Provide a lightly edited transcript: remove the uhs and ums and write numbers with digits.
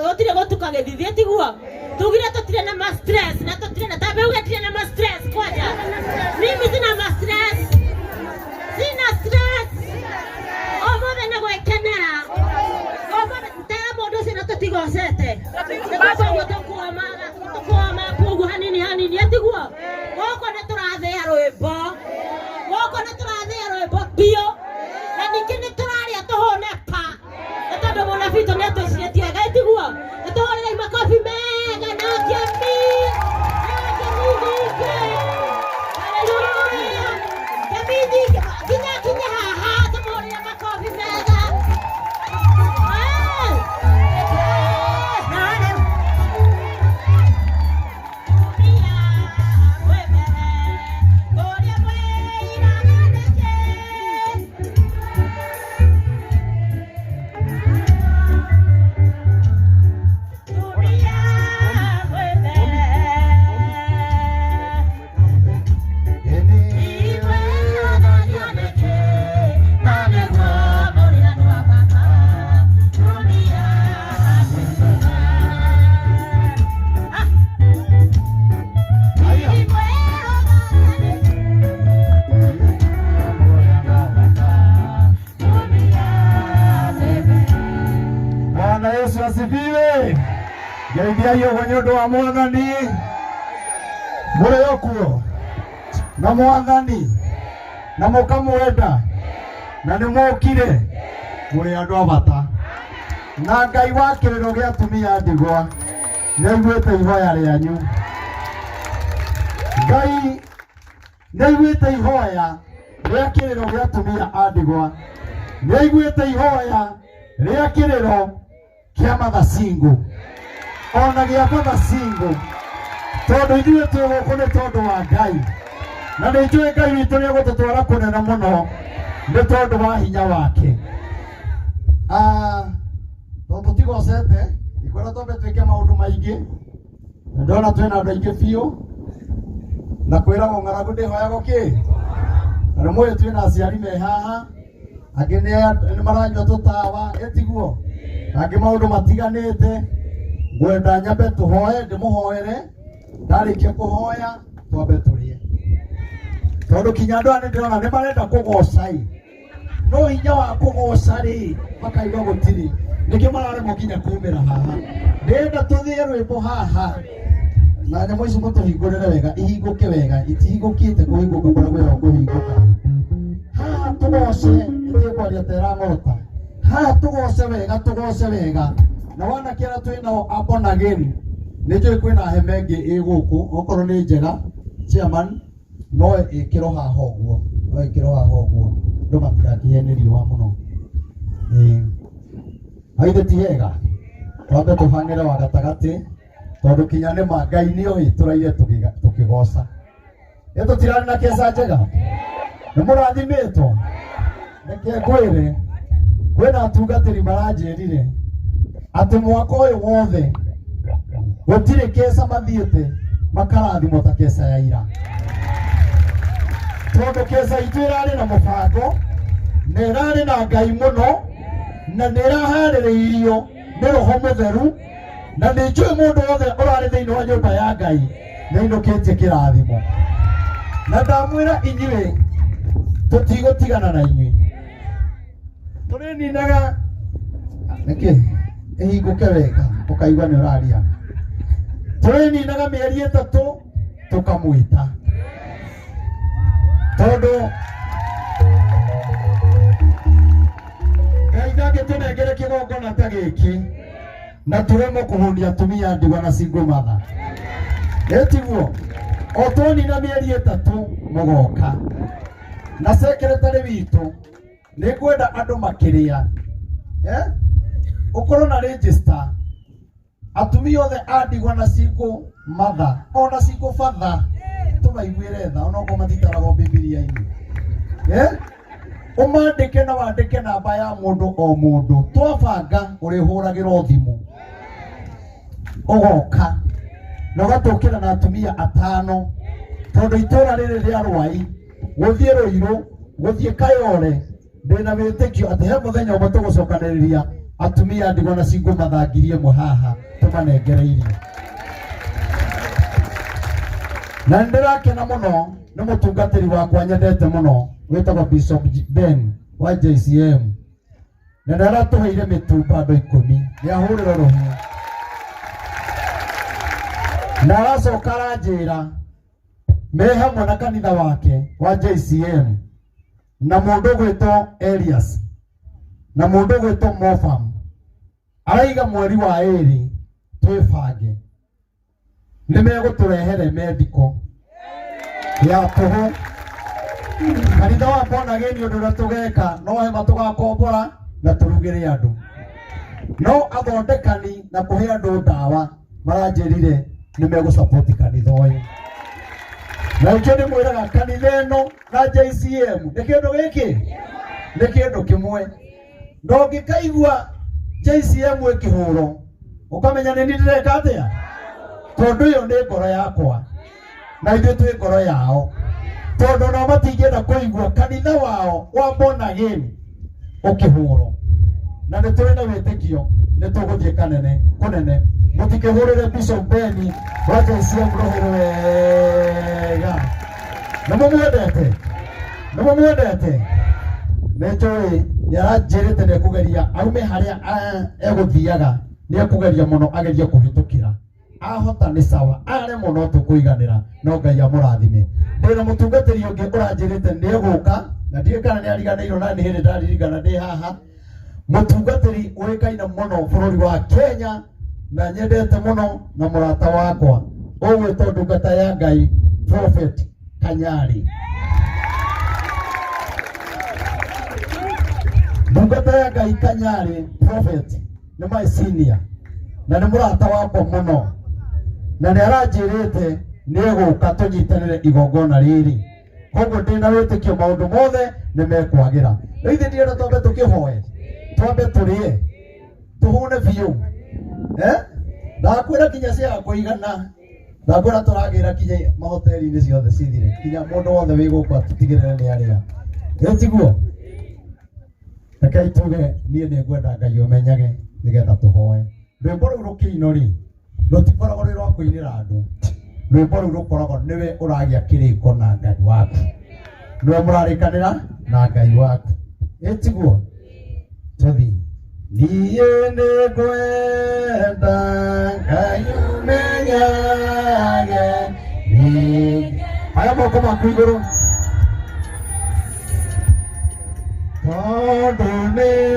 otire gotukage dithie tiguo tugire totire na ma stress na totire na tabe ugatire na ma stress kwaja mimi sina ma stress omothe na gwekenera omothe tera mundu sina tutigocete tukuama kugu hanini atiguo goko ne turathia rwimbo bio na ningi ni turaria tuhoneka tondu munabito ni atwiciretie gaitiguo tuhorera makofi mega na kiambi kinya haha tuhorera makofi mega asifiwe. Geithiai ũguo nĩ wa Mwathani. Mũrĩ okuo na Mwathani na mũkamwenda na nĩ mũkire mũrĩ andũ a bata. Na Ngai wa kĩrĩro gĩa atumia a ndigwa nĩ aiguĩte ihoya rĩanyu. Ngai nĩ aiguĩte ihoya rĩa kĩrĩro gĩa atumia a ndigwa. Nĩ aiguĩte ihoya rĩa kĩrĩro kia mathacingo ona gia mathacingo tondu ithuĩ twĩ gũkũ nĩ tondũ wa Ngai na nĩ njũĩ Ngai witũ nĩ egũtũtwara kũnene mũno nĩ tondũ wa hinya wake. Tũtigocete ikwenda twambe twĩke maũndũ maingĩ na ndona twĩna andũ aingĩ biũ na kwĩragwo ng'aragu ndĩhoyagwo kĩ na mũĩ twĩna aciari me haha angĩ nĩ maranyua tũtawa ĩtiguo angĩ maũndũ matiganĩte. Ngwenda nyambe tũhoe ndĩmũhoere ndarĩkia kũhoya twambe tũrĩe tondũ kinya andũ aya nĩndĩrona nĩ marenda kũgoca no hinya wa kũgoca rĩ makaigua gũtirĩ nĩkĩo mararemwo nginya kumĩra haha. Ndĩrenda tũthĩe rwĩmbo haha na nyamũ ici mũtũhingũrĩre wega ihingũke wega itihingũkĩte kũhingũka kũrĩa gwĩyo kũhingũka. Haha tũgoce ĩtĩkwaria ta ĩrang'ota haha tũgoce wega na wanakĩra twĩnao a born again. Nĩ njũĩ kwĩna hema ĩngĩ ĩ gũkũ okorwo nĩ njega chairman no ĩkĩrwo haha ũguo ndũ matigakĩhe nĩ riũa mũno. Haithe ti hega twambe tũbangĩre wa gatagatĩ tondũ kinya nĩ ma Ngai nĩ oĩ tũraire tũkĩgoca. Tũtirarĩ na keca njega nĩ mũrathimĩtwo. Reke ngwĩre kwĩna atungatĩri maranjĩrire atĩ mwaka ũyũ wothe gũtirĩ keca mathiĩte makarathimwo ta keca ya ira tondũ keca itũ ĩrarĩ na mũbango na ĩrarĩ na Ngai mũno na nĩ ĩraharĩrĩirio nĩ Roho Mũtheru na nĩ njũĩ mũndũ wothe ũrarĩ thĩinĩ wa nyũmba ya Ngai nĩ ainũkĩtie kĩrathimo. Na ndamwĩra inyuĩ tũtigũtigana na inyuĩ tũrĩninaga nĩkĩ ĩhingũke wega ũkaigua nĩ ũraria. Tũrĩninaga mĩeri ĩtatũ tũkamwĩta tondũ Ngai ndangĩtũnengere kĩgongona ta gĩkĩ na tũremwo kũhũnia atumia a ndigwa na single mother. Ĩtiguo o twanina mĩeri ĩtatũ mũgoka na secretary witũ nĩ ngwenda andũ makĩrĩa ũkorwo na register atumia othe a ndigwa na single mother ona single father tũmaiguĩre tha ona ũguo matitaragwo Bibilia-inĩ. Ũmandĩke na wandĩke namba ya mũndũ o mũndũ twabanga ũrĩhũragĩrwo thimũ ũgoka na ũgatũkĩra na atumia 5 tondũ itũra rĩrĩ rĩa Rwai gũthiĩ Rũirũ gũthiĩ Kayole ndĩna wĩtĩkio atĩ he mũthenya ũmwe tũgũcokanĩrĩria atumia ndigona cingo mathangirie muhaha tumanengereirie na ndirakena muno ni mutungatiri wakwa nyendete muno witagwo Bishop Ben wa JCM na ndaratuheire mitumba andu 10 ni ahurira ruhu na aracoka aranjira me hamwe na kanitha wake wa JCM na mundu gwitwo Elias na mundu gwitwo Mofam araiga mweri wa 2 twibange nimeguturehere medical ya tuhu kanitha wa bona geni undu ratugeka no he matugakombora na turugire andu no athondekani na kuhe andu ndawa maranjirire nimegusupport kanitha uyu na ikene mwiraga kanitha eno na JCM ni kindu giki ni kindu kimwe ndongikaigua JCM ikihuro ukamenya ni ndireka atia tondu yo ni ngoro yakwa na ithuĩ twĩ ngoro yao tondu no matingĩenda kũigua kanitha wao wa born again ũkĩhũrwo na nĩ tũrĩ na wĩtĩkio nĩ tũgũthiĩ kũnene mũtikĩhũrĩre Bishop Ben wa JCM rũhĩrĩ wega nĩ mũmwendete nĩ njũĩ nĩaranjĩrĩte nĩ ekũgeria aume harĩa egũthiaga nĩ ekũgeria mũno agerie kũhĩtũkĩra ahota ni sawa are muno tukuiganira no Ngai amurathime ndina mutungatiri ungi uranjirite ni eguka na ndikana ni ariganirwo na ni hindi ndaririgana ndi haha mutungatiri urikaina muno bururi wa Kenya na nyendete muno na murata wakwa ogwitwo ndungata ya Ngai Prophet Kanyari ndungata ya Ngai Kanyari Prophet ni my senior na ni murata wakwa muno na nĩaranjĩrĩte nĩeguka tũnyitanĩre igongona rĩrĩ koguo ndĩna wĩtĩkio maũndũ mothe nĩmekwagĩra ithuĩ ndĩrenda twambe tũkĩhoe twambe tũrĩe tũhũne biũ ndakwĩra kinya cia kũigana ndakwĩra tũragĩra kinya mahoteri-inĩ ciothe cithire kinya mũndũ wothe wĩ gũkũ atũtigĩrĩre nĩ arĩa ĩtiguo rekei tuge niĩ nĩngwenda Ngai ũmenyage nĩgetha tũhoe rwĩmbo rũu rũkĩinwo-rĩ rũtikoragwo rwĩ rwa kũinĩra andũ rwĩmbo rũu rũkoragwo nĩwe ũragĩa kĩrĩko na Ngai waku nĩwe mũrarĩkanĩra na Ngai waku ĩtiguo tũthiĩ niĩ nĩngwenda Ngai ũmenyage aya moko maku igũrũ tondũ nĩ